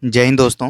जय हिंद दोस्तों।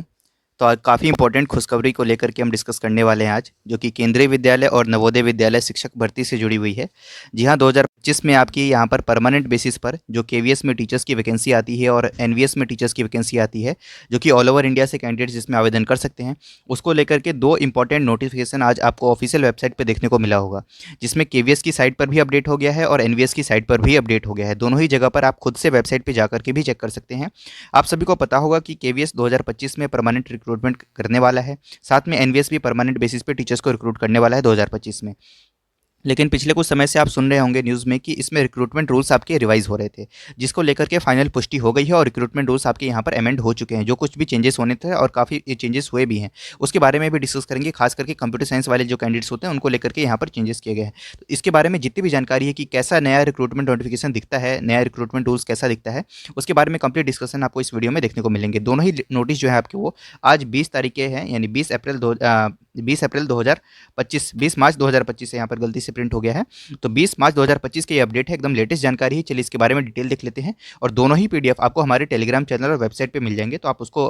तो आज काफ़ी इंपॉर्टेंट खुशखबरी को लेकर के हम डिस्कस करने वाले हैं आज, जो कि केंद्रीय विद्यालय और नवोदय विद्यालय शिक्षक भर्ती से जुड़ी हुई है। जी हाँ, 2025 में आपकी यहाँ पर परमानेंट बेसिस पर जो केवीएस में टीचर्स की वैकेंसी आती है और एनवीएस में टीचर्स की वैकेंसी आती है, जो कि ऑल ओवर इंडिया से कैंडिडेट्स जिसमें आवेदन कर सकते हैं, उसको लेकर के दो इंपॉर्टेंट नोटिफिकेशन आज आपको ऑफिशियल वेबसाइट पर देखने को मिला होगा, जिसमें केवीएस की साइट पर भी अपडेट हो गया है और एनवीएस की साइट पर भी अपडेट हो गया है। दोनों ही जगह पर आप खुद से वेबसाइट पर जाकर के भी चेक कर सकते हैं। आप सभी को पता होगा कि केवीएस 2025 में परमानेंट रिक्रूटमेंट करने वाला है, साथ में एनवीएस भी परमानेंट बेसिस पे टीचर्स को रिक्रूट करने वाला है 2025 में। लेकिन पिछले कुछ समय से आप सुन रहे होंगे न्यूज़ में कि इसमें रिक्रूटमेंट रूल्स आपके रिवाइज हो रहे थे, जिसको लेकर के फाइनल पुष्टि हो गई है और रिक्रूटमेंट रूल्स आपके यहाँ पर अमेंड हो चुके हैं। जो कुछ भी चेंजेस होने थे और काफ़ी चेंजेस हुए भी हैं, उसके बारे में भी डिस्कस करेंगे। खास करके कंप्यूटर साइंस वाले जो कैंडिडेट्स होते हैं उनको लेकर के यहाँ पर चेंजेस किए गए हैं। तो इसके बारे में जितनी भी जानकारी है कि कैसा नया रिक्रूटमेंट नोटिफिकेशन दिखता है, नया रिक्रूटमेंट रूल्स कैसा दिखता है, उसके बारे में कंप्लीट डिस्कशन आपको इस वीडियो में देखने को मिलेंगे। दोनों ही नोटिस जो है आपके वो आज 20 तारीख के हैं, यानी 20 अप्रैल 2025, 20 मार्च 2025 से यहाँ पर गलती से प्रिंट हो गया है। तो 20 मार्च 2025 की ये अपडेट है, एकदम लेटेस्ट जानकारी है। चलिए इसके बारे में डिटेल देख लेते हैं। और दोनों ही पीडीएफ आपको हमारे टेलीग्राम चैनल और वेबसाइट पे मिल जाएंगे, तो आप उसको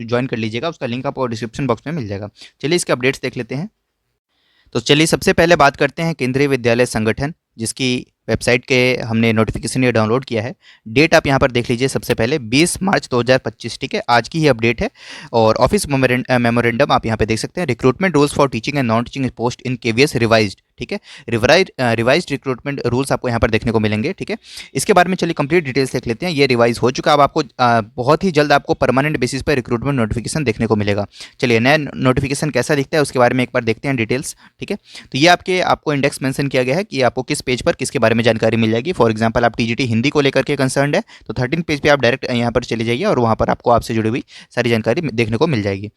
ज्वाइन कर लीजिएगा। उसका लिंक आपको डिस्क्रिप्शन बॉक्स में मिल जाएगा। चलिए इसके अपडेट्स देख लेते हैं। तो चलिए सबसे पहले बात करते हैं केंद्रीय विद्यालय संगठन, जिसकी वेबसाइट के हमने नोटिफिकेशन ये डाउनलोड किया है। डेट आप यहाँ पर देख लीजिए। सबसे पहले 20 मार्च 2025, ठीक है, आज की ही अपडेट है। और ऑफिस मेमोरेंडम आप यहाँ पे देख सकते हैं। Recruitment rules for teaching and non teaching post in KVS revised, ठीक है। रिवाइज्ड रिक्रूटमेंट रूल्स आपको यहाँ पर देखने को मिलेंगे, ठीक है। इसके बारे में चलिए कंप्लीट डिटेल्स देख लेते हैं। ये रिवाइज हो चुका। अब आपको बहुत ही जल्द आपको परमानेंट बेसिस पर रिक्रूटमेंट नोटिफिकेशन देखने को मिलेगा। चलिए नया नोटिफिकेशन कैसा दिखता है उसके बारे में एक बार देखते हैं डिटेल्स, ठीक है। तो ये आपको इंडेक्स मेंशन किया गया है कि आपको किस पेज पर किसके बारे में जानकारी मिल जाएगी। फॉर एग्जांपल आप टीजीटी हिंदी को लेकर के कंसर्न है तो 13 पेज पे आप डायरेक्ट यहाँ पर चले जाइए और वहाँ पर आपको आपसे जुड़ी हुई सारी जानकारी देखने को मिल जाएगी।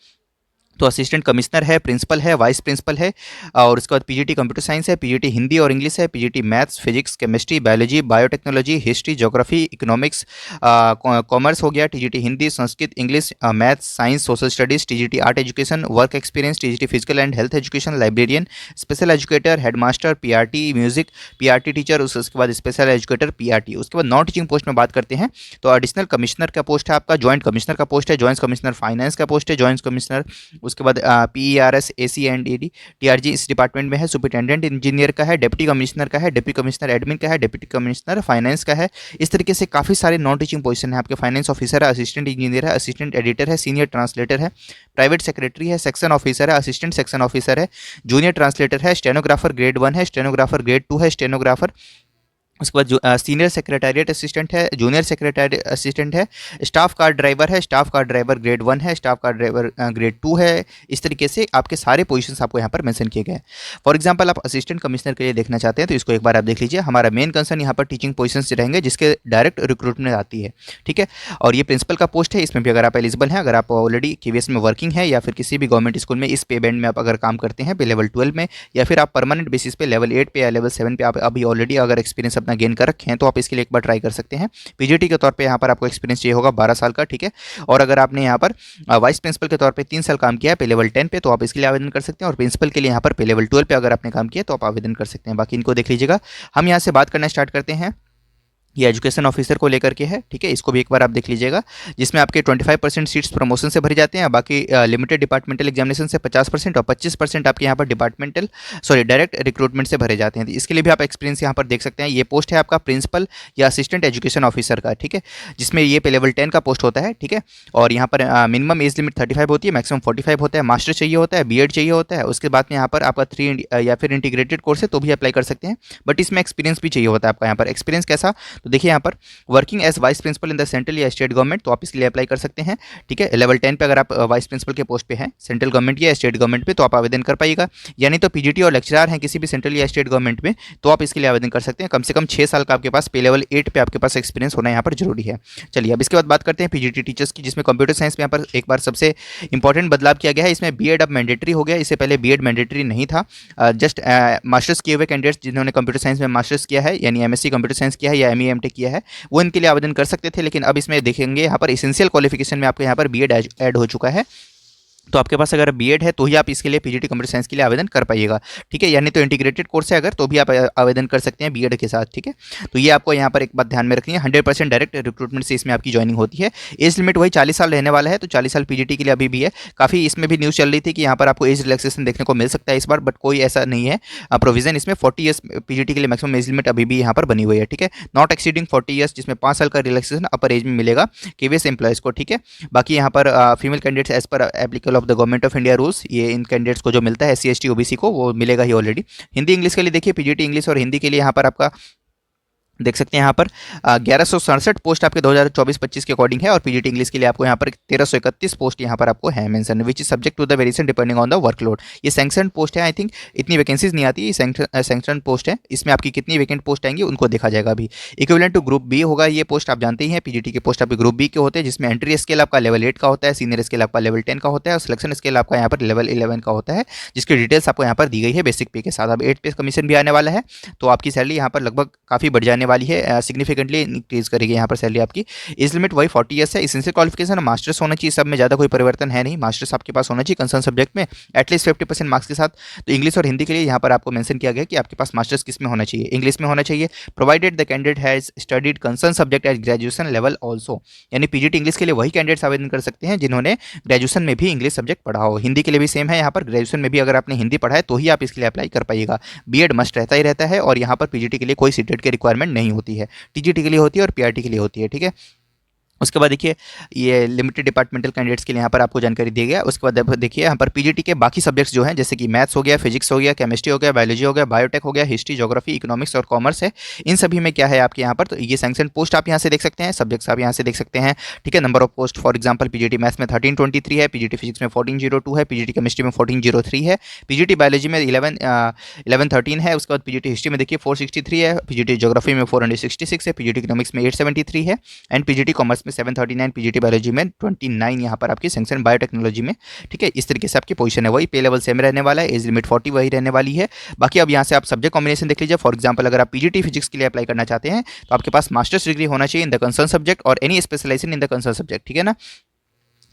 तो असिस्टेंट कमिश्नर है, प्रिंसिपल है, वाइस प्रिंसिपल है, और उसके बाद पीजीटी कंप्यूटर साइंस है, पीजीटी हिंदी और इंग्लिश है, PGT maths, physics, chemistry, biology, biotechnology, history, geography, economics, commerce हो गया, TGT Hindi, Sanskrit, English, maths, science, social studies, TGT art education, work experience, TGT physical and health education, librarian, special educator, headmaster, PRT music, PRT teacher, उसके बाद special educator, PRT. उसके बाद non teaching post में बात करते हैं तो एडिशनल कमिश्नर का पोस्ट है आपका, ज्वाइंट कमिश्नर का पोस्ट है, ज्वाइंट कमिश्नर फाइनेंस का पोस्ट है, ज्वाइंट कमिश्नर, उसके बाद PERS AC and AD TRG इस डिपार्टमेंट में है, सुपरिटेंडेंट इंजीनियर का है, डिप्टी कमिश्नर का है, डिप्टी कमिश्नर एडमिन का है, डिप्टी कमिश्नर फाइनेंस का है। इस तरीके से काफ़ी सारे नॉन टीचिंग पोजीशन है आपके। फाइनेंस ऑफिसर है, असिस्टेंट इंजीनियर है, असिस्टेंट एडिटर है, सीनियर ट्रांसलेटर है, प्राइवेट सेक्रेटरी है, सेक्शन ऑफिसर है, असिस्टेंट सेक्शन ऑफिसर है, जूनियर ट्रांसलेटर है, स्टेनोग्राफर ग्रेड 1 है, स्टेनोग्राफर ग्रेड 2 है, स्टेनोग्राफर, उसके बाद जो सीनियर सेक्रेटेरिएट असिस्टेंट है, जूनियर सेक्रेटरी असिस्टेंट है, स्टाफ कार ड्राइवर है, स्टाफ कार ड्राइवर ग्रेड 1 है, स्टाफ कार ड्राइवर ग्रेड 2 है। इस तरीके से आपके सारे पोजीशंस आपको यहाँ पर मेंशन किए गए हैं। फॉर एग्जांपल आप असिस्टेंट कमिश्नर के लिए देखना चाहते हैं तो इसको एक बार आप देख लीजिए। हमारा मेन कंसर्न यहाँ पर टीचिंग पोजीशंस रहेंगे जिसके डायरेक्ट रिक्रूटमेंट आती है, ठीक है। और ये प्रिंसिपल का पोस्ट है, इसमें भी अगर आप एलिजिबल हैं, अगर आप ऑलरेडी केवीएस में वर्किंग है या फिर किसी भी गवर्नमेंट स्कूल में इस पे बैंड में आप अगर काम करते हैं पे लेवल 12 में, या फिर आप परमानेंट बेसिस पे लेवल 8 पे या लेवल 7 पे आप अभी ऑलरेडी अगर एक्सपीरियंस अपना गेन कर रखे हैं तो आप इसके लिए एक बार ट्राई कर सकते हैं। पीजीटी के तौर पे यहाँ पर आपको एक्सपीरियंस चाहिए होगा 12 साल का, ठीक है। और अगर आपने यहाँ पर वाइस प्रिंसिपल के तौर पे 3 साल काम किया है पे लेवल 10 पे तो आप इसके लिए आवेदन कर सकते हैं। और प्रिंसिपल के लिए यहाँ पर पे लेवल 12 पे अगर आपने काम किया तो आप आवेदन कर सकते हैं। बाकी इनको देख लीजिएगा। हम यहाँ से बात करना स्टार्ट करते हैं। ये एजुकेशन ऑफिसर को लेकर के है, ठीक है। इसको भी एक बार आप देख लीजिएगा, जिसमें आपके 25% सीट्स प्रमोशन से भरी जाते हैं, बाकी लिमिटेड डिपार्टमेंटल एग्जामिनेशन से 50% और 25% आपके यहाँ पर डायरेक्ट रिक्रूटमेंट से भरे जाते हैं। तो इसके लिए भी आप एक्सपीरियंस यहाँ पर देख सकते हैं। ये पोस्ट है आपका प्रिंसिपल या असिस्टेंट एजुकेशन ऑफिसर का, ठीक है, जिसमें ये पे लेवल 10 का पोस्ट होता है, ठीक है। और यहाँ पर मिनिमम एज लिमिट 35 होती है, मैक्सिमम 45 होता है, मास्टर चाहिए होता है, बीएड चाहिए होता है। उसके बाद में यहाँ पर आपका 3 या फिर इंटीग्रेटेड कोर्स है तो भी अप्लाई कर सकते हैं, बट इसमें एक्सपीरियंस भी चाहिए होता है आपका। यहाँ पर एक्सपीरियंस कैसा, तो देखिए यहाँ पर working as vice principal in the central या स्टेट गवर्नमेंट, तो आप इसके लिए अप्लाई कर सकते हैं, ठीक है। लेवल 10 पे अगर आप वाइस प्रिंसिपल के पोस्ट पे हैं सेंट्रल गवर्नमेंट या स्टेट गवर्नमेंट पे तो आप आवेदन कर पाइएगा। यानी तो पीजीटी और लेक्चरर हैं किसी भी सेंट्रल या स्टेट गवर्नमेंट में तो आप इसके लिए आवेदन कर सकते हैं। कम से कम 6 साल का आपके पास पे लेवल 8 पे आपके पास एक्सपीरियंस होना यहाँ पर जरूरी है। चलिए अब इसके बाद बात करते हैं पीजीटी टीचर्स की, जिसमें कंप्यूटर साइंस में यहाँ पर एक बार सबसे इंपॉर्टेंट बदलाव किया गया है। इसमें बीएड अब मैंडेटरी हो गया। इससे पहले बीएड मैंडेटरी नहीं था। जस्ट मास्टर्स किए हुए कैंडिडेट्स जिन्होंने कंप्यूटर साइंस में मास्टर्स किया है, यानी एमएससी कंप्यूटर साइंस किया है या एमई एमटेक किया है, वो इनके लिए आवेदन कर सकते थे। लेकिन अब इसमें देखेंगे यहाँ पर एसेंशियल क्वालिफिकेशन में आपके यहाँ पर बीएड ऐड हो चुका है। तो आपके पास अगर बीएड है तो ही आप इसके लिए पीजीटी कंप्यूटर साइंस के लिए आवेदन कर पाइएगा, ठीक है। यानी तो इंटीग्रेटेड कोर्स है अगर, तो भी आप आवेदन कर सकते हैं बीएड के साथ, ठीक है। तो ये आपको यहाँ पर एक बात ध्यान में रखनी है, 100% डायरेक्ट रिक्रूटमेंट से इसमें आपकी ज्वाइनिंग होती है। एज लिमिट वही 40 साल रहने वाला है, तो 40 साल पीजीटी के लिए अभी भी है। काफ़ी इसमें भी न्यूज़ चल रही थी कि यहाँ पर आपको एज रिलैक्सेशन देखने को मिल सकता है इस बार, बट कोई ऐसा नहीं है प्रोविजन इसमें। 40 ईयर्स पीजीटी के लिए मैक्सिमम एज लिमिट अभी भी यहाँ पर बनी हुई है, ठीक है। नॉट एक्सीडिंग 40 ईयर्स, जिसमें 5 साल का रिलैक्सेशन अपर एज में मिलेगा केवीएस एम्प्लॉयज़ को, ठीक है। बाकी यहाँ पर female candidates as per applicable of the government of India rules, ये इन कैंडिडेट्स को जो मिलता है SC ST OBC को वो मिलेगा ही ऑलरेडी। हिंदी इंग्लिश के लिए देखिए, पीजीटी इंग्लिश और हिंदी के लिए यहाँ पर आपका देख सकते हैं यहाँ पर 1167 पोस्ट आपके 2024-25 के अकॉर्डिंग है, और पीजीटी इंग्लिश के लिए आपको यहाँ पर 1331 पोस्ट यहाँ पर आपको है mention, which is subject to the variation depending on the workload. ये सैंक्शन पोस्ट है, आई थिंक इतनी वैकेंसीज नहीं आती, ये सैंक्शन पोस्ट है। इसमें आपकी कितनी वैकेंट पोस्ट आएंगी उनको देखा जाएगा अभी। इक्विवेलेंट टू ग्रुप बी होगा ये पोस्ट, आप जानते ही हैं पीजीटी के पोस्ट आपके ग्रुप बी के होते हैं, जिसमें एंट्री स्केल आपका लेवल 8 का होता है, सीनियर स्केल आपका लेवल 10 का होता है, और सिलेक्शन स्केल आपका यहाँ पर लेवल 11 का होता है, जिसकी डिटेल्स आपको यहाँ पर दी गई है बेसिक पे के साथ। अब 8 पे कमीशन भी आने वाला है, तो आपकी सैलरी यहाँ पर लगभग काफ़ी बढ़ जाने वाली है, सिग्निफिकेंटली इंक्रीज करेगी यहाँ पर सैलरी आपकी। एज लिमिट वही 40 ईयर्स है। इसेंशियल क्वालिफिकेशन मास्टर्स होना चाहिए, सब में ज़्यादा कोई परिवर्तन है नहीं, मास्टर्स आपके पास होना चाहिए कंसर्न सब्जेक्ट में एटलीस्ट 50% मार्क्स के साथ। तो इंग्लिश और हिंदी के लिए यहाँ पर आपको मेंशन किया गया कि आपके पास मास्टर्स किस में होना चाहिए, इंग्लिश में होना चाहिए, provided the candidate has studied concern subject at graduation level also. यानी पीजीटी इंग्लिश के लिए वही कैंडिडेट्स आवेदन कर सकते हैं जिन्होंने ग्रेजुएशन में भी इंग्लिश सब्जेक्ट पढ़ा हो। हिंदी के लिए भी सेम है, यहाँ पर ग्रेजुएशन में भी अगर आपने हिंदी पढ़ा है तो ही आप इसके लिए अप्लाई कर पाइएगा। बीएड मस्ट रहता ही रहता है, और यहाँ पर पीजीटी के लिए कोई सीटेट की रिक्वायरमेंट नहीं होती है, टीजीटी के लिए होती है और पीआरटी के लिए होती है, ठीक है। उसके बाद देखिए, ये लिमिटेड डिपार्टमेंटल कैंडिडेट्स के लिए यहाँ पर आपको जानकारी दी गया। उसके बाद देखिए यहाँ पर पीजीटी के बाकी सब्जेक्ट्स जो हैं, जैसे कि मैथ्स हो गया, फिजिक्स हो गया, केमिस्ट्री हो गया, बायोलॉजी हो गया, बायोटेक हो गया, हिस्ट्री, ज्योग्राफी, इकोनॉमिक्स और कॉमर्स है, इन सभी में क्या है आपके यहाँ पर, तो ये सैंक्शन पोस्ट आप यहाँ से देख सकते हैं, सब्जेक्ट्स आप यहाँ से देख सकते हैं, ठीक है। Number of post for example PGT maths में 1323 है, पीजीटी फिजिक्स में 1402 है, पीजीटी केमिस्ट्री में 1403 है, पीजीटी बायोलॉजी में 1113 है। उसके बाद पीजीटी हिस्ट्री में देखिए 463 है, पीजीटी ज्योग्राफी में 466 है, पीजीटी इकोनॉमिक्स में 873 है, एंड पीजीटी कॉमर्स में 739, पीजीटी बायोलॉजी में 29 यहाँ पर आपकी सैंक्शन बायोटेक्नोलॉजी में, ठीक है। इस तरीके से आपकी पोजीशन है, वही पे लेवल सेम रहने वाला है, एज लिमिट 40 वही रहने वाली है। बाकी अब यहाँ से आप सब्जेक्ट कॉम्बिनेशन देख लीजिए। फॉर एग्जांपल अगर आप पीजीटी फिजिक्स के लिए अप्लाई करना चाहते हैं तो आपके पास मास्टर्स डिग्री होना चाहिए इन द कंसर्न सब्जेक्ट और any specialisation in the concern subject, ठीक है ना।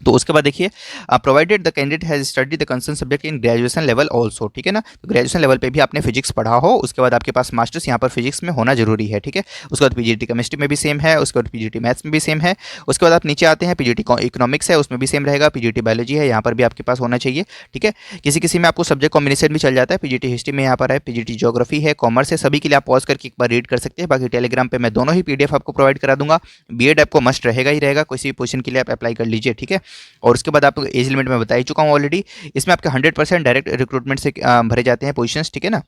तो उसके बाद देखिए, provided the candidate has study the concern subject in graduation level also, ठीक है ना। तो ग्रेजुएशन लेवल पे भी आपने फिजिक्स पढ़ा हो, उसके बाद आपके पास मास्टर्स यहाँ पर फिजिक्स में होना जरूरी है, ठीक है। उसके बाद पीजीटी केमिस्ट्री में भी सेम है, उसके बाद पीजीटी मैथ्स में भी सेम है। उसके बाद आप नीचे आते हैं, पीजीटी इकोनॉमिक्स है, उसमें भी सेम रहेगा, पीजीटी बायोलॉजी है, यहाँ पर भी आपके पास होना चाहिए, ठीक है। किसी किसी में आपको सब्जेक्ट कॉम्बिनेशन भी चल जाता है, पीजीटी हिस्ट्री में यहाँ पर है, पीजीटी ज्योग्राफी है, कॉमर्स है, सभी के लिए आप पॉज करके एक बार रीड कर सकते हैं। बाकी टेलीग्राम पर मैं दोनों ही PDF आपको प्रोवाइड करा दूंगा। बीएड आपको मस्ट रहेगा ही रहेगा, किसी भी पोजीशन के लिए आप अप्लाई कर लीजिए, ठीक है। और उसके बाद आपको एज लिमिट में बता ही चुका हूँ ऑलरेडी। इसमें आपके 100% डायरेक्ट रिक्रूटमेंट से भरे जाते हैं पोजीशंस, ठीक है ना,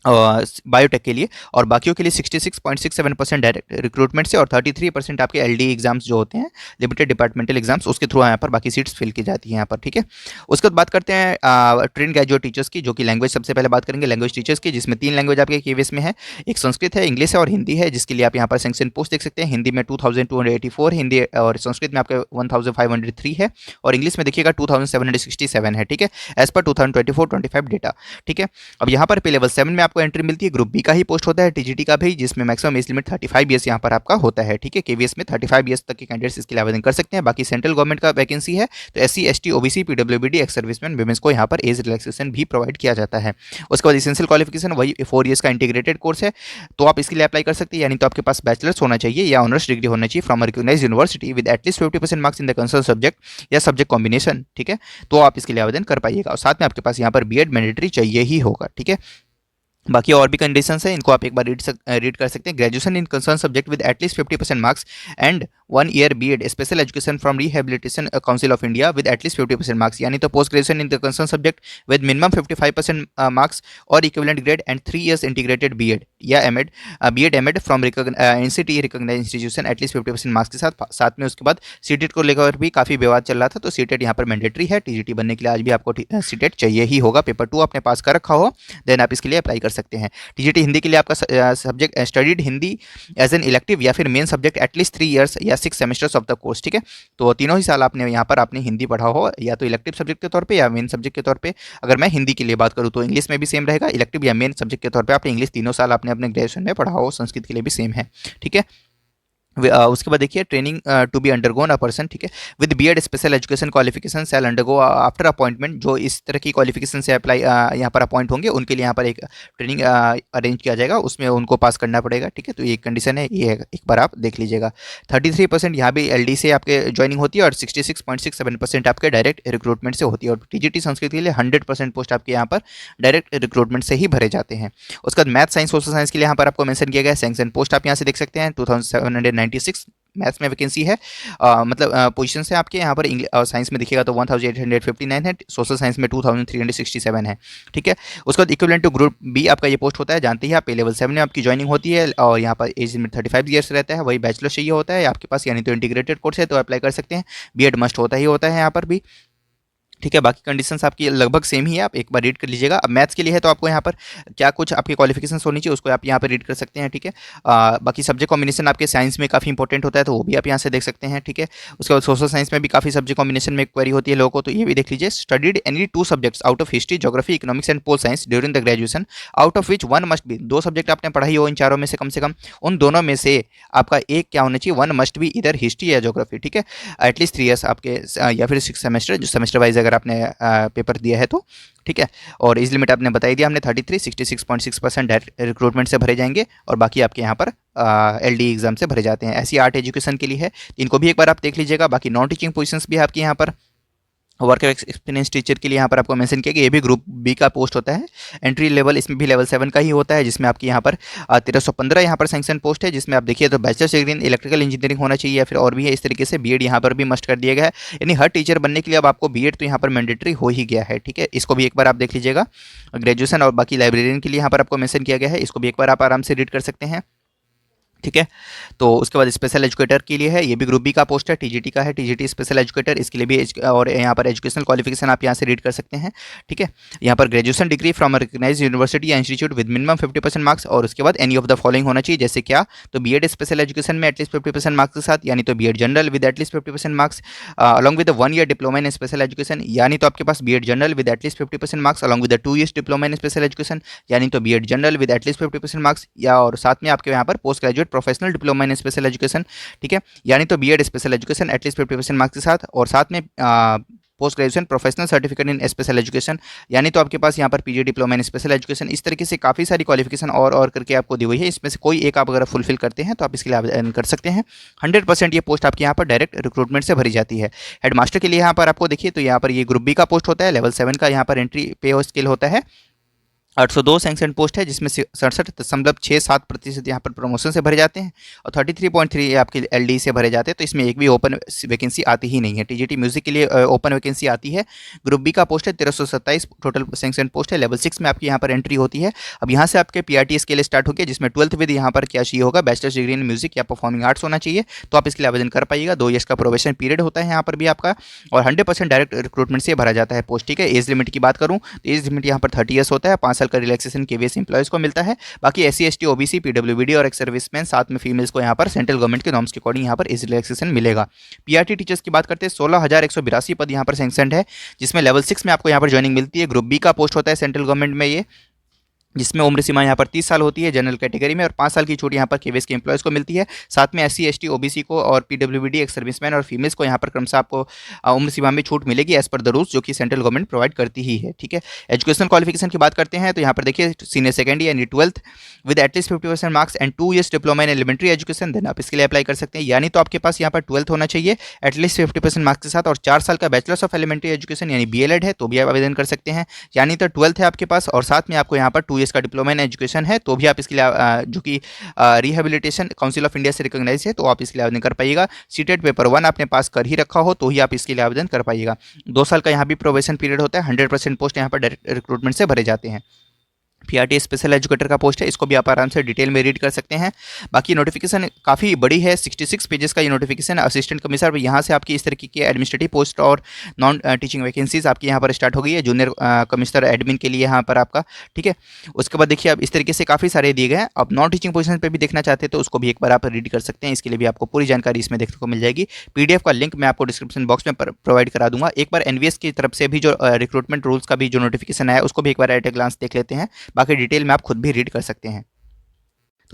बायोटेक के लिए, और बाकियों के लिए 66.67% डायरेक्ट रिक्रूटमेंट से और 33% आपके LD एग्जाम्स जो होते हैं, लिमिटेड डिपार्टमेंटल एग्जाम्स, उसके थ्रू यहाँ पर बाकी सीट्स फिल की जाती हैं यहाँ पर, ठीक है। उसके बाद बात करते हैं ट्रेन ग्रेजुएट टीचर्स की, जो कि लैंग्वेज सबसे पहले बात करेंगे लैंग्वेज टीचर्स की, जिसमें 3 लैंग्वेज आपके केवीएस में है, एक संस्कृत है, इंग्लिश है और हिंदी है, जिसके लिए आप यहाँ पर सैंक्शन पोस्ट देख सकते हैं। हिंदी में 2284, हिंदी और संस्कृत में आपके 1503 है, और इंग्लिश में देखिएगा 2767 है, ठीक है, एज पर 2024-25 डेटा, ठीक है। अब यहाँ पर पे लेवल 7 में आपको एंट्री मिलती है, ग्रुप बी का ही पोस्ट होता है, टीजीटी का भी, जिसमें मैक्सिमम एज लिमिट 35 ईयर्स यहाँ पर आपका होता है, ठीक है। केवीएस में 35 ईयर्स तक के कैंडिडेट्स इसके लिए आवेदन कर सकते हैं। बाकी सेंट्रल गवर्नमेंट का वैकेंसी है, तो SC ST OBC PWBD ex serviceman women's को यहाँ पर एज रिलैक्सेशन भी प्रोवाइड किया जाता है। उसके बाद एसेंशियल क्वालिफिकेशन वही 4 ईयर्स का इंटीग्रेटेड कोर्स है, तो आप इसके लिए अप्लाई कर सकते हैं। यानी तो आपके पास बैचलर्स होना चाहिए या ऑनर्स डिग्री होना चाहिए from recognised university with at least 50% marks in the concern subject या सब्जेक्ट कॉम्बिनेशन, ठीक है। तो आप इसके लिए आवेदन कर पाइएगा, और साथ में आपके पास यहाँ पर बीएड मैंडेटरी चाहिए ही होगा, ठीक है। बाकी और भी कंडीशंस हैं, इनको आप एक बार रीड कर सकते हैं। Graduation in concern subject with at least 50% marks and 1 year B Ed special education from rehabilitation council of India with at least 50% marks, यानी तो post graduation in the concern subject with minimum 55% marks और equivalent grade and 3 years integrated B Ed या M Ed, B Ed M Ed from NCT recognised institution at least 50% marks के साथ में उसके बाद CTET को लेकर भी काफ़ी विवाद चल रहा था, तो सीटेट यहाँ पर मैंडेटरी है। टीजीटी बनने के लिए आज भी आपको सीटेट चाहिए ही होगा, पेपर 2 आपने पास कर रखा हो देन आप इसके लिए अप्लाई कर सकते हैं। टीजीटी हिंदी के लिए आपका subject studied Hindi as an elective या फिर मेन सब्जेक्ट एटलीस्ट 3 ईयर्स या 6 सेमेस्टर्स ऑफ द कोर्स, ठीक है। तो तीनों ही साल आपने यहाँ पर आपने हिंदी पढ़ा हो, या तो इलेक्टिव सब्जेक्ट के तौर पे या मेन सब्जेक्ट के तौर पे। अगर मैं हिंदी के लिए बात करूँ तो इंग्लिश में भी सेम रहेगा, इलेक्टिव या मेन सब्जेक्ट के तौर पे आपने इंग्लिश तीनों साल आपने अपने ग्रेजुएशन में पढ़ा हो, संस्कृत के लिए भी सेम है, ठीक है। उसके बाद देखिए training to be undergone a person, ठीक है, with BEd special education qualification shall undergo after appointment. जो इस तरह की क्वालिफिकेशन से अप्लाई यहाँ पर अपॉइंट होंगे उनके लिए यहाँ पर एक ट्रेनिंग अरेंज किया जाएगा, उसमें उनको पास करना पड़ेगा, ठीक है। तो ये कंडीशन है, ये एक बार आप देख लीजिएगा। 33% यहाँ भी एलडी से आपके ज्वाइनिंग होती है और 66.67% आपके डायरेक्ट रिक्रूटमेंट से होती है। और टीजीटी संस्कृत के लिए 100% पोस्ट आपके यहाँ पर डायरेक्ट रिक्रूटमेंट से ही भरे जाते हैं। उसके बाद मैथ साइंस सोशल साइंस के लिए यहाँ पर आपको मेंशन किया गया है। सैंक्शन पोस्ट आप यहाँ से देख सकते हैं 2796 मैथ्स में वैकेंसी है। मतलब पोजीशन है आपके यहाँ पर। साइंस में देखिएगा तो 1859 है, सोशल साइंस में 2367 है, ठीक है। उसके बाद इक्विवेलेंट टू ग्रुप बी आपका ये पोस्ट होता है, जानते हैं आप, पे लेवल 7 में आपकी ज्वाइनिंग होती है और यहाँ पर एज लिमिट 35 ईयर्स रहता है। वही बैचलर चाहिए होता है आपके पास, यानी तो इंटीग्रेटेड कोर्स है तो अप्लाई कर सकते हैं। बीएड मस्ट होता ही होता है यहाँ पर भी, ठीक है। बाकी कंडीशंस आपकी लगभग सेम ही है, आप एक बार रीड कर लीजिएगा। अब मैथ्स के लिए है तो आपको यहाँ पर क्या कुछ आपकी क्वालिफिकेशंस होनी चाहिए उसको आप यहाँ पर रीड कर सकते हैं, ठीक है। बाकी सब्जेक्ट कॉम्बिनेशन आपके साइंस में काफ़ी इंपॉर्टेंट होता है तो वो भी आप यहाँ से देख सकते हैं, ठीक है। उसके बाद सोशल साइंस में भी काफ़ी सब्जेक्ट कॉम्बिनेशन में क्वेरी होती है लोगों को, तो ये भी देख लीजिए। Studied any 2 subjects out of history, geography, economics and pol science during the graduation, out of which one must be, 2 subject आपने पढ़ाई हो इन चारों में से कम, उन दोनों में से आपका एक क्या होना चाहिए, वन मस्ट बी इधर हिस्ट्री या ज्योग्राफी, ठीक है। एटलीस्ट 3 ईयर्स आपके या फिर 6 सेमेस्टर, जो सेमेस्टर वाइज अगर आपने पेपर दिया है तो, ठीक है। और एज लिमिट आपने बताई दिया हमने 33, 66.6% डायरेक्ट रिक्रूटमेंट से भरे जाएंगे और बाकी आपके यहाँ पर एलडी एग्जाम से भरे जाते हैं। ऐसी आर्ट एजुकेशन के लिए है, इनको भी एक बार आप देख लीजिएगा। बाकी नॉन टीचिंग पोजीशंस भी आपके यहाँ पर वर्क एक्सपीरियंस टीचर के लिए यहाँ पर आपको मेंशन किया कि ये भी ग्रुप बी का पोस्ट होता है। एंट्री लेवल इसमें भी लेवल 7 का ही होता है, जिसमें आपकी यहाँ पर 1315 यहाँ पर सैंक्शन पोस्ट है, जिसमें आप देखिए तो bachelor degree in electrical engineering होना चाहिए या फिर और भी है। इस तरीके से बीएड यहाँ पर भी मस्ट कर दिया गया है, यानी हर टीचर बनने के लिए अब आपको बीएड तो यहाँ पर मैंडेटरी हो ही गया है, ठीक है। इसको भी एक बार आप देख लीजिएगा। ग्रेजुएशन और बाकी लाइब्रेरियन के लिए यहाँ पर आपको मेंशन किया गया है, इसको भी एक बार आप आराम से रीड कर सकते हैं, ठीक है। तो उसके बाद स्पेशल एजुकेटर के लिए है, ये भी ग्रुप बी का पोस्ट है, टीजीटी का है, टीजीटी स्पेशल एजुकेटर, इसके लिए भी और यहाँ पर एजुकेशनल क्वालिफिकेशन आप यहाँ से रीड कर सकते हैं, ठीक है। यहाँ पर graduation degree from recognise university या इंस्टीट्यूट विद मिनिमम 50% मार्क्स, और उसके बाद एनी ऑफ द फॉलोइंग होना चाहिए, जैसे क्या, तो बीएड स्पेशल एजुकेशन में एटलीस्ट 50% मार्क्स के साथ, यानी तो B Ed general with at least 50% marks along with 1 year diploma in special education, यानी तो आपके पास B Ed general with at least 50% marks along with 2 years diploma in special education, यानी तो B Ed general with at least 50% marks, या और साथ में आपके यहाँ पर post graduate professional diploma in special education, ठीक है। यानी तो BEd special education at least 50% marks के साथ, और साथ में post graduation professional certificate in special education, यानी तो आपके पास यहाँ पर PG diploma in special education. इस तरीके से काफ़ी सारी क्वालिफिकेशन और करके आपको दी हुई है, इसमें से कोई एक आप अगर फुलफिल करते हैं तो आप इसके लिए आवेदन कर सकते हैं। 100% ये पोस्ट आपके यहाँ पर डायरेक्ट रिक्रूटमेंट से भरी जाती है। हेडमास्टर के लिए यहाँ पर आपको देखिए तो यहाँ पर ये ग्रुप बी का पोस्ट होता है, लेवल 7 का यहाँ पर एंट्री पे और स्किल होता है। 802 सैंक्शन पोस्ट है, जिसमें 67.67% यहाँ पर प्रमोशन से भरे जाते हैं और 33.3 आपके एलडी से भरे जाते हैं। तो इसमें एक भी ओपन वैकेंसी आती ही नहीं है। टीजीटी म्यूजिक के लिए ओपन वैकेंसी आती है, ग्रुप बी का पोस्ट है, 1327 टोटल सैंक्शन पोस्ट है, लेवल 6 में आपकी यहाँ पर एंट्री होती है। अब यहाँ से आपके पीआरटी स्केल स्टार्ट हो गया, जिसमें 12th विद यहाँ पर क्या चाहिए होगा, बैचलर्स डिग्री इन म्यूजिक या परफॉर्मिंग आर्ट्स होना चाहिए, तो आप इसके लिए आवेदन कर पाइएगा। 2 ईयर्स का प्रोबेशन पीरियड होता है यहाँ पर भी आपका, और 100% डायरेक्ट रिक्रूटमेंट से भरा जाता है पोस्ट, ठीक है। एज लिमिट की बात करूँ तो एज लिमिट यहाँ पर 30 ईयर्स होता है, 5 साल का रिलैक्सेशन के एम्प्लॉयज़ को मिलता है। बाकी एससी एसटी ओबीसी पीडब्ल्यूबीडी और एक्स सर्विसमैन, साथ में फीमेल्स को यहाँ पर सेंट्रल गवर्नमेंट के नॉर्म्स के अकॉर्डिंग यहाँ पर एज रिलैक्सेशन मिलेगा। पीआरटी टीचर्स की बात करते हैं, 16,182 पद यहाँ पर सैंक्शनड है, जिसमें लेवल 6 में आपको यहाँ पर ज्वाइनिंग मिलती है। ग्रुप बी का पोस्ट होता है सेंट्रल गवर्नमेंट में ये, जिसमें उम्र सीमा यहाँ पर 30 साल होती है जनरल कैटेगरी में, और 5 साल की छूट यहाँ पर केवीएस के एम्प्लॉयज़ को मिलती है। साथ में एससी एसटी ओबीसी को और पीडब्ल्यूबीडी एक्स सर्विसमैन और फीमेल्स को यहाँ पर क्रमशः आपको उम्र सीमा में छूट मिलेगी एज पर द रूल्स, जो कि सेंट्रल गवर्नमेंट प्रोवाइड करती ही है, ठीक है। एजुकेशन क्वालिफिकेशन की बात करते हैं तो यहाँ पर देखिए सीनियर सेकेंडरी यानी 12th with at least 50% marks and 2 years diploma in elementary education, then आप इसके लिए अप्लाई कर सकते हैं। यानी तो आपके पास यहाँ पर 12th होना चाहिए एटलीस्ट 50% मार्क्स के साथ, और 4 साल का बैचलर्स ऑफ एलिमेंट्री एजुकेशन यानी बीएलएड है तो भी आप आवेदन कर सकते हैं। यानी तो 12th है आपके पास, और साथ में आपको यहाँ पर 2 ईयर्स का डिप्लोमा इन एजुकेशन है तो भी आप इसके लिए जो कि रिहेबिलिटेशन काउंसिल ऑफ इंडिया से रिकॉग्नाइज है तो आप इसके लिए आवेदन कर पाइएगा। सीटेट पेपर 1 आपने पास कर ही रखा हो तो ही आप इसके लिए आवेदन कर पाइएगा। 2 साल का यहाँ भी प्रोबेशन पीरियड होता है। 100% पोस्ट यहाँ पर डायरेक्ट रिक्रूटमेंट से भरे जाते हैं। पीआरटी स्पेशल एजुकेटर का पोस्ट है, इसको भी आप आराम से डिटेल में रीड कर सकते हैं। बाकी नोटिफिकेशन काफ़ी बड़ी है, 66 पेजेस का ये नोटिफिकेशन। असिस्टेंट कमिश्नर यहाँ से आपकी इस तरीके की एडमिनिस्ट्रेटिव पोस्ट और नॉन टीचिंग वैकेंसीज आपकी यहाँ पर स्टार्ट हो गई है। जूनियर कमिश्नर एडमिन के लिए यहाँ पर आपका, ठीक है। उसके बाद देखिए अब इस तरीके से काफ़ी सारे दिए गए हैं। अब नॉन टीचिंग पोजिशन पर भी देखना चाहते हैं तो उसको भी एक बार आप रीड कर सकते हैं। इसके लिए भी आपको पूरी जानकारी इसमें देखने को मिल जाएगी। पीडीएफ का लिंक मैं आपको डिस्क्रिप्शन बॉक्स में प्रोवाइड करा दूंगा। एक बार एनवीएस की तरफ से भी जो रिक्रूटमेंट रूल्स का भी जो नोटिफिकेशन है उसको भी एक बार एट ए ग्लांस देख लेते हैं। बाकी डिटेल में आप खुद भी रीड कर सकते हैं।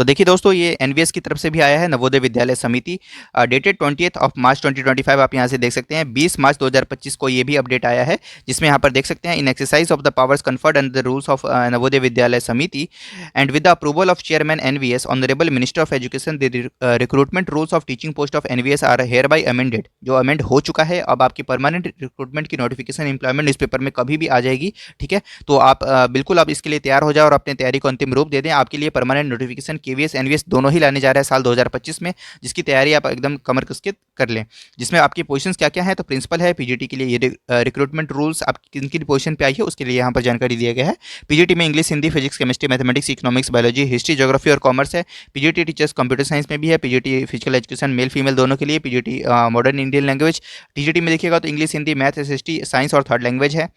तो देखिए दोस्तों, ये एनवीएस की तरफ से भी आया है, नवोदय विद्यालय समिति, डेटेड 20th ऑफ मार्च 2025। आप यहाँ से देख सकते हैं 20 मार्च 2025 को ये भी अपडेट आया है, जिसमें यहाँ पर देख सकते हैं, in exercise of the powers conferred under the rules of Navodaya Vidyalaya Samiti and with the approval of chairman NVS honourable minister of education, the recruitment rules of teaching post of NVS are hereby amended. जो amend हो चुका है, अब आपकी permanent recruitment की notification employment newspaper में कभी भी आ जाएगी। ठीक है, तो आप बिल्कुल आप इसके लिए तैयार हो जाओ और अपने तैयारी को अंतिम रूप दे दें। आपके लिए परमानेंट नोटिफिकेशन केवीएस एनवीएस दोनों ही लाने जा रहा है साल 2025 में, जिसकी तैयारी आप एकदम कमर कस के कर लें। जिसमें आपकी पोजीशंस क्या क्या है, तो प्रिंसिपल है पीजीटी के लिए, ये रिक्रूटमेंट रूल्स आप किन किन पोजीशन पे आई है उसके लिए यहाँ पर जानकारी दिया गया है। पीजीटी में English, Hindi, physics, chemistry, mathematics, economics, biology, history, geography और कॉमर्स है। पीजीटी टीचर्स कंप्यूटर साइंस में भी है। PGT physical education male female दोनों के लिए। PGT modern Indian language, TGT में देखिएगा तो English, Hindi, math, SST, science और थर्ड लैंग्वेज है।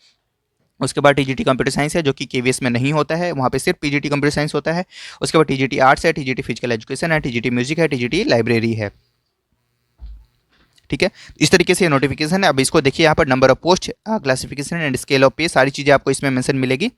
उसके बाद टीजीटी कंप्यूटर साइंस है, जो कि केवीएस में नहीं होता है, वहाँ पे सिर्फ पीजीटी कंप्यूटर साइंस होता है। उसके बाद टीजीटी आर्ट्स है, टीजीटी फिजिकल एजुकेशन है, टीजीटी म्यूजिक है, टीजीटी लाइब्रेरी है। ठीक है, इस तरीके से नोटिफिकेशन है। अब इसको देखिए, यहाँ पर number of post, classification and scale of पे, सारी चीज़ें आपको इसमें मेंशन मिलेगी।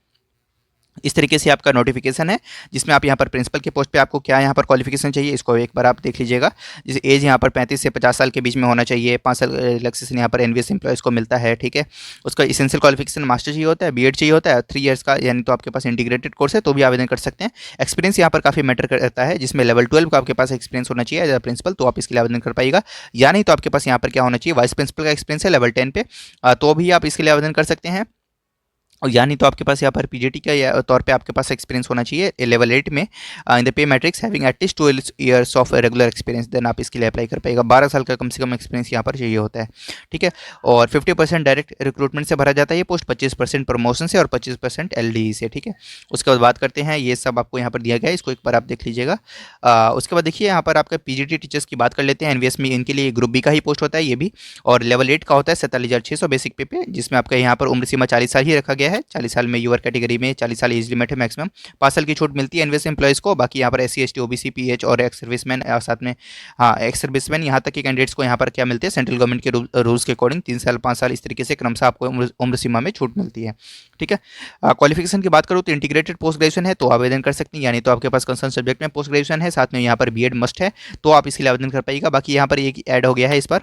इस तरीके से आपका नोटिफिकेशन है, जिसमें आप यहाँ पर प्रिंसिपल के पोस्ट पे आपको क्या यहाँ पर क्वालिफिकेशन चाहिए, इसको एक बार आप देख लीजिएगा। जैसे एज यहाँ पर 35 से 50 साल के बीच में होना चाहिए। 5 साल रिलैक्सेशन यहाँ पर एनवीएस एम्प्लॉयज़ को मिलता है। ठीक है, उसका इसेंशियल क्वालिफिकेशन मास्टर चाहिए होता है, बीएड चाहिए होता है, 3 ईयर्स का, यानी तो आपके पास इंटीग्रेटेड कोर्स है तो भी आवेदन कर सकते हैं। एक्सपीरियंस यहाँ पर काफ़ी मैटर करता है, जिसमें लेवल 12 का आपके पास एक्सपीरियंस होना चाहिए एज अ प्रिंसिपल, तो आप इसके लिए आवेदन कर पाएगा। या नहीं तो आपके पास यहाँ पर क्या होना चाहिए, वाइस प्रिंसिपल का एक्सपीरियंस है लेवल 10 पे, तो भी आप इसके लिए आवेदन कर सकते हैं। और यानी तो आपके पास यहाँ पर पीजीटी का तौर पे आपके पास एक्सपीरियंस होना चाहिए लेवल 8 में, in the pay matrix having at least 2 years of regular experience, then आप इसके लिए अप्लाई कर पाएगा। 12 साल का कम से कम एक्सपीरियंस यहाँ पर चाहिए होता है। ठीक है, और 50% डायरेक्ट रिक्रूटमेंट से भरा जाता है ये पोस्ट, 25% प्रमोशन से और 25% एलडीई से। ठीक है, उसके बाद बात करते हैं, ये सब आपको यहाँ पर दिया गया है, इसको एक बार आप देख लीजिएगा। उसके बाद देखिए यहाँ पर आपका पीजीटी टीचर्स की बात कर लेते हैं। एनवीएस में इनके लिए ग्रुप बी का ही पोस्ट होता है ये भी, और लेवल 8 का होता है 47,600 बेसिक पे, जिसमें आपका यहाँ पर उम्र सीमा 40 साल ही रखा गया है। 40 साल में यूआर कैटेगरी में 40 साल एज लिमिट है मैक्सिमम। 5 साल की छूट मिलती है एनवीएस एम्प्लॉयज़ को। बाकी यहाँ पर एससी, एसटी, ओबीसी, पीएच और एक्स सर्विसमैन, और साथ में एक्स सर्विसमैन, यहाँ तक के कैंडिडेट्स को यहाँ पर क्या मिलते हैं, सेंट्रल गवर्नमेंट के रूल्स के अकॉर्डिंग 3 साल, 5 साल, इस तरीके से क्रमशः आपको उम्र सीमा में छूट मिलती है। ठीक है, क्वालिफिकेशन की बात करूँ तो इंटीग्रेटेड पोस्ट ग्रेजुएशन है तो आवेदन कर सकते हैं, यानी तो आपके पास कंसर्न सब्जेक्ट में पोस्ट ग्रेजुएशन है, साथ में यहाँ पर बीएड मस्ट है, तो आप इसके लिए आवेदन कर पाएगा। बाकी यहाँ पर एक ऐड हो गया है इस पर,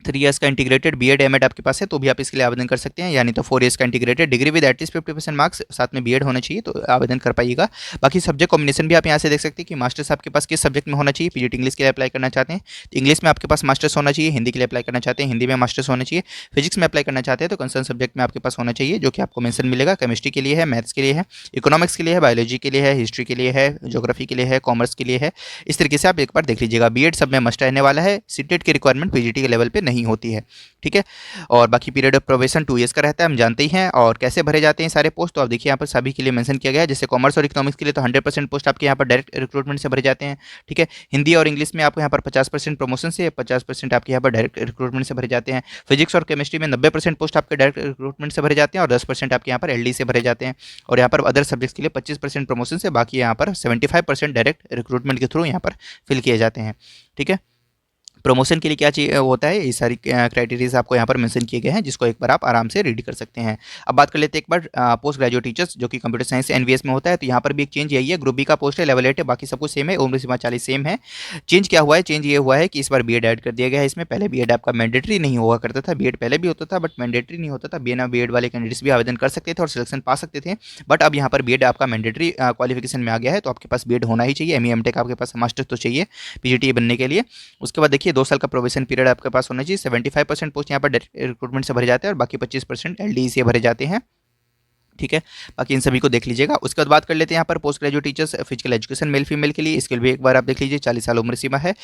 3 ईयर्स का इंटीग्रेटेड बीएड एमएड आपके पास है तो भी आप इसके लिए आवेदन कर सकते हैं, यानी तो 4 ईयर्स का integrated degree with at least 50% marks, साथ में बीएड होना चाहिए तो आवेदन कर पाइएगा। बाकी सब्जेक्ट कॉम्बिनेशन भी आप यहाँ से देख सकते हैं कि मास्टर्स आपके पास किस सब्जेक्ट में होना चाहिए। पीजीटी इंग्लिश के लिए अप्लाई करना चाहते हैं तो इंग्लिश में आपके पास मास्टर्स होना चाहिए, हिंदी के लिए अप्लाई करना चाहते हैं हिंदी में मास्टर्स होना चाहिए, फिजिक्स में अप्लाई करना चाहते हैं तो कंसर्न सब्जेक्ट में आपके पास होना चाहिए, जो कि आपको मेंशन मिलेगा। केमिस्ट्री के लिए है, मैथ्स के लिए है, इकोनॉमिक्स के लिए है, बायोलॉजी के लिए है, हिस्ट्री के लिए है, ज्योग्राफी के लिए है, कॉमर्स के लिए है। इस तरीके से आप एक बार देख लीजिएगा। बीएड सब में मस्ट रहने वाला है, सीटेट की रिक्वायरमेंट पीजीटी के लेवल पे नहीं होती है। ठीक है, और बाकी पीरियड ऑफ प्रोबेशन 2 ईयर्स का रहता है, हम जानते ही हैं। और कैसे भरे जाते हैं सारे पोस्ट, तो आप देखिए यहाँ पर सभी के लिए मेंशन किया गया है। जैसे कॉमर्स और इकोनॉमिक्स के लिए तो 100% पोस्ट आपके यहाँ पर डायरेक्ट रिक्रूटमेंट से भरे जाते हैं। ठीक है, हिंदी और इंग्लिश में आपको यहाँ पर 50% प्रमोशन से, 50% आपके यहाँ पर डायरेक्ट रिक्रूटमेंट से भरे जाते हैं। फिजिक्स और केमिस्ट्री में 90% पोस्ट आपके डायरेक्ट रिक्रूटमेंट से भरे जाते हैं और 10% आपके यहाँ पर एलडी से भरे जाते हैं। और यहाँ पर अदर सब्जेक्ट्स के लिए 25% प्रमोशन से, बाकी यहाँ पर 75% डायरेक्ट रिक्रूटमेंट के थ्रू यहाँ पर फिल किए जाते हैं। ठीक है, प्रमोशन के लिए क्या चाहिए होता है, ये सारी क्राइटेरियाज आपको यहाँ पर मेंशन किए गए हैं, जिसको एक बार आप आराम से रीड कर सकते हैं। अब बात कर लेते हैं एक बार पोस्ट ग्रेजुएट टीचर्स, जो कि कंप्यूटर साइंस से एनवीएस में होता है, तो यहाँ पर भी एक चेंज यही है, ग्रुप बी का पोस्ट है, लेवल 8 है, बाकी सब कुछ सेम है, उम्र सीमा 40 सेम है। चेंज क्या हुआ है, चेंज ये हुआ है कि इस बार बीएड ऐड कर दिया गया है इसमें। पहले बीएड आपका मैंडेटरी नहीं हुआ करता था, बीएड पहले भी होता था बट मैंडेटरी नहीं होता था। बिना बीएड वाले कैंडिडेट्स भी आवेदन कर सकते थे और सिलेक्शन पा सकते थे, बट अब यहाँ पर बीएड आपका मैंडेटरी क्वालिफिकेशन में आ गया है, तो आपके पास बीएड होना ही चाहिए। एमई एमटेक आपके पास मास्टर तो चाहिए पीजीटी बनने के लिए। उसके बाद देखिए 2 साल का प्रोबेशन पीरियड आपके पास होना चाहिए। 75% पोस्ट यहाँ पर रिक्रूटमेंट से भरे जाते हैं और बाकी 25% एलडीई से भरे जाते हैं। ठीक है, बाकी इन सभी को देख लीजिएगा। उसके बाद बात कर लेते हैं यहाँ पर post graduate teachers physical education male female के लिए, इसके लिए भी एक बार आप देख लीजिए। 40 साल उम्र सीमा है,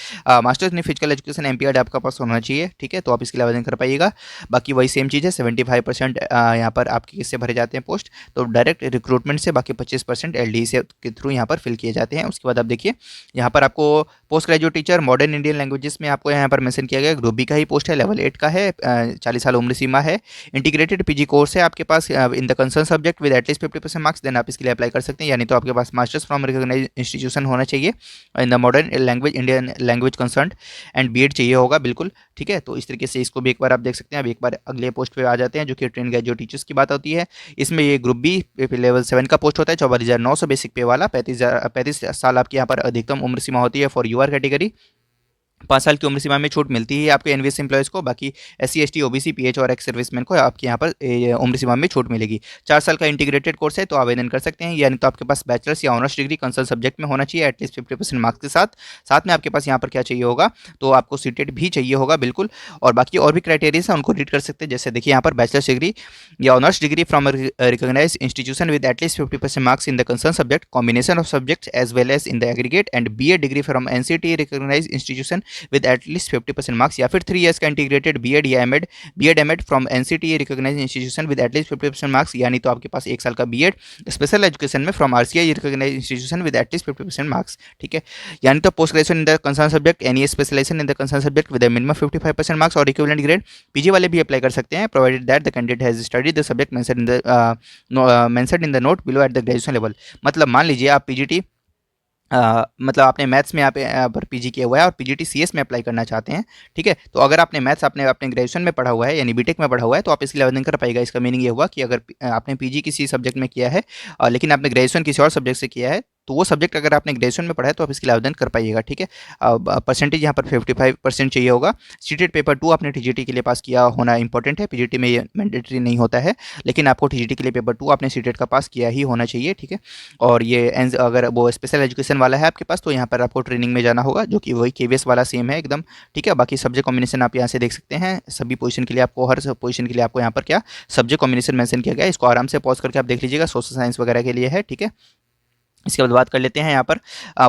masters in physical education MPEd आपका पास होना चाहिए। ठीक है, तो आप इसके लिए आवेदन कर पाइएगा। बाकी वही सेम चीज़ है, 75% यहाँ पर आपके किससे भरे जाते हैं पोस्ट, तो डायरेक्ट रिक्रूटमेंट से, बाकी 25% एलडी से के थ्रू यहाँ पर फिल किए जाते हैं। उसके बाद आप देखिए यहाँ पर आपको post graduate teacher modern Indian languages में आपको यहाँ पर मेंशन किया गया, ग्रुप बी का ही पोस्ट है, लेवल 8 का है, 40 साल उम्र सीमा है, इंटीग्रेटेड पीजी कोर्स है आपके पास in the concern subject with at least 50% marks, then आप इसके लिए अप्लाई कर सकते हैं। यानी तो आपके पास मास्टर्स फ्रॉम रिकॉग्नाइज्ड इंस्टीट्यूशन होना चाहिए in the modern language, Indian language concern, and BEd चाहिए होगा बिल्कुल, ठीक है। तो इस तरीके से इसको भी एक बार आप देख सकते हैं। अब एक बार अगले पोस्ट पे आ जाते हैं जो कि ट्रेन ग्रेजुएट टीचर्स की बात होती है। इसमें ये ग्रुप बी लेवल 7 का पोस्ट होता है, 44,900 बेसिक पे वाला, 35 साल आपकी यहाँ पर अधिकतम उम्र सीमा होती है फॉर यूआर कैटेगरी। 5 साल की उम्र सीमा में छूट मिलती है आपके एनवीएस एम्प्लॉयज़ को। बाकी एससी, एसटी, ओबीसी, पीएच और एक्स सर्विसमैन को आपके यहाँ पर उम्र सीमा में छूट मिलेगी। 4 साल का इंटीग्रेटेड कोर्स है, तो आवेदन कर सकते हैं। यानी तो आपके पास बैचलर्स या ऑनर्स डिग्री कंसर्न सब्जेक्ट में होना चाहिए एटलीस्ट 50% मार्क्स के साथ। साथ में आपके पास यहाँ पर क्या चाहिए होगा, तो आपको सीटेड भी चाहिए होगा बिल्कुल। और बाकी और भी क्राइटेरिया हैं, उनको रीड कर सकते हैं। जैसे देखिए यहाँ पर बैचलर्स डिग्री या honours degree from recognised institution with at least 50% marks in the concern subject, combination of subjects as well as in the aggregate, and BA degree from NCT recognised institution with at least 50% marks, या फिर 3 years का integrated B Ed या M Ed, B Ed M Ed from NCTE recognised institution with at least 50% marks. यानी तो आपके पास 1 साल का बीएड स्पेशल एजुकेशन में from RCI recognised institution with at least 50% marks, ठीक है। यानी तो post graduation in the concern subject, any specialisation in the concern subject with minimum 55% marks और इक्विवेलेंट ग्रेड। पीजी वाले भी अप्लाई कर सकते हैं, provided that the candidate has studied the subject mentioned in the note below at the graduation level. मतलब मान लीजिए आप पीजीटी मतलब आपने मैथ्स में यहाँ पर पीजी किया हुआ है और पीजीटी सीएस में अप्लाई करना चाहते हैं, ठीक है। तो अगर आपने मैथ्स आपने अपने ग्रेजुएशन में पढ़ा हुआ है, यानी बीटेक में पढ़ा हुआ है, तो आप इसके लिए आवेदन कर पाएगा। इसका मीनिंग ये हुआ कि अगर आपने पीजी किसी सब्जेक्ट में किया है लेकिन आपने ग्रेजुएशन किसी और सब्जेक्ट से किया है, तो वो सब्जेक्ट अगर आपने ग्रेजुएशन में पढ़ा है तो आप इसके लिए आवेदन कर पाइएगा, ठीक है। परसेंटेज यहाँ पर 55% चाहिए होगा। सीटेड पेपर 2 आपने टीजीटी के लिए पास किया होना इंपॉर्टेंट है। पीजीटी में ये मैंडेटरी नहीं होता है, लेकिन आपको टीजीटी के लिए पेपर 2 आपने सीटेड का पास किया ही होना चाहिए, ठीक है। और ये अगर वो स्पेशल एजुकेशन वाला है आपके पास, तो यहाँ पर आपको ट्रेनिंग में जाना होगा, जो कि वही केवीएस वाला सेम है एकदम, ठीक है। बाकी सब्जेक्ट कॉम्बिनेशन आप यहाँ से देख सकते हैं। सभी पोजीशन के लिए आपको, हर पोजीशन के लिए आपको यहाँ पर क्या सब्जेक्ट कॉम्बिनेशन मेंशन किया गया है। इसको आराम से पॉज करके आप देख लीजिएगा, सोशल साइंस वगैरह के लिए है, ठीक है। इसके बाद बात कर लेते हैं यहाँ पर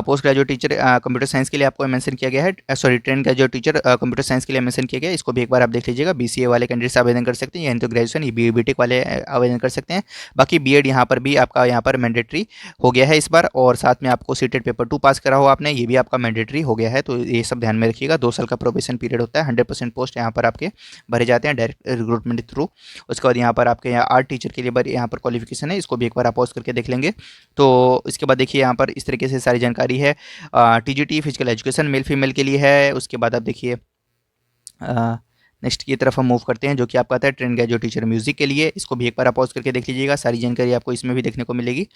post graduate teacher computer science के लिए आपको मेंशन किया गया है, sorry train graduate teacher computer science के लिए मेंशन किया गया है। इसको भी एक बार आप देख लीजिएगा। बीसीए वाले कैंडिडेट्स आवेदन कर सकते हैं, यानी तो ग्रेजुएशन, ये बीटेक वाले आवेदन कर सकते हैं। बाकी बीएड यहाँ पर भी आपका यहाँ पर मैंडेटरी हो गया है इस बार, और साथ में आपको सीटेड पेपर 2 पास करा हो आपने, ये भी आपका मैंडेटरी हो गया है। तो ये सब ध्यान में रखिएगा। 2 साल का प्रोबेशन पीरियड होता है। 100% पोस्ट यहाँ पर आपके भरे जाते हैं डायरेक्ट रिक्रूटमेंट थ्रू। उसके बाद यहाँ पर आपके यहाँ आर्ट टीचर के लिए यहाँ पर क्वालिफिकेशन है, इसको भी एक बार आप पॉज करके देख लेंगे। तो इसके बाद देखिए यहाँ पर इस तरीके से सारी जानकारी है। TGT physical education male female के लिए है। उसके बाद आप देखिए नेक्स्ट की तरफ हम मूव करते हैं, जो कि आपका आता है ट्रेन ग्रेजुएट टीचर म्यूजिक के लिए। इसको भी एक बार आप पॉज करके देख लीजिएगा, सारी जानकारी आपको इसमें भी देखने को मिलेगी।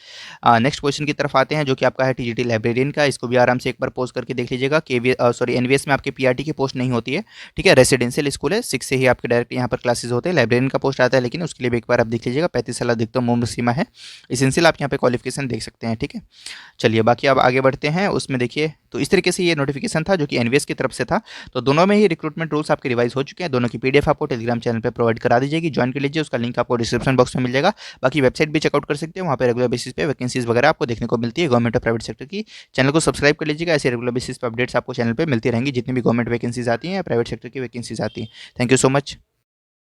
नेक्स्ट क्वेश्चन की तरफ आते हैं, जो कि आपका है टीजीटी लाइब्रेरियन का। इसको भी आराम से एक बार पॉज करके देख लीजिएगा। एनवीएस में आपके पीआरटी की पोस्ट नहीं होती है, ठीक है। रेसिडेंशियल स्कूल है, 6 से ही आपके डायरेक्ट यहाँ पर क्लासेज होते हैं। लाइब्रेरियन का पोस्ट आता है, लेकिन उसके लिए भी एक बार आप देख लीजिएगा। 35 साल अधिकतम उम्र सीमा है। एसेंशियल आप यहाँ पे क्वालिफिकेशन देख सकते हैं, ठीक है। चलिए बाकी अब आगे बढ़ते हैं। उसमें देखिए तो इस तरीके से ये नोटिफिकेशन था, जो कि एनवीएस की तरफ से था। तो दोनों में ही रिक्रूटमेंट रूल्स आपके रिवाइज हो चुके हैं। दोनों की पीडीएफ आपको टेलीग्राम चैनल पे प्रोवाइड करा दी जाएगी, ज्वाइन कर लीजिए। उसका लिंक आपको डिस्क्रिप्शन बॉक्स में मिल जाएगा। बाकी वेबसाइट भी चेकआउट कर सकते हैं, वहाँ पे रेगुलर बेसिस पे वैकेंसीज वगैरह आपको देखने को मिलती है गवर्नमेंट और प्राइवेट सेक्टर की। चैनल को सब्सक्राइब कर लीजिएगा, ऐसे रेगुलर बेसिस पे अपडेट्स आपको चैनल पर मिलती रहेंगी, जितनी भी गवर्नमेंट वैकेंसीज आती हैं या प्राइवेट सेक्टर की वैकेंसीज आती हैं। Thank you so much.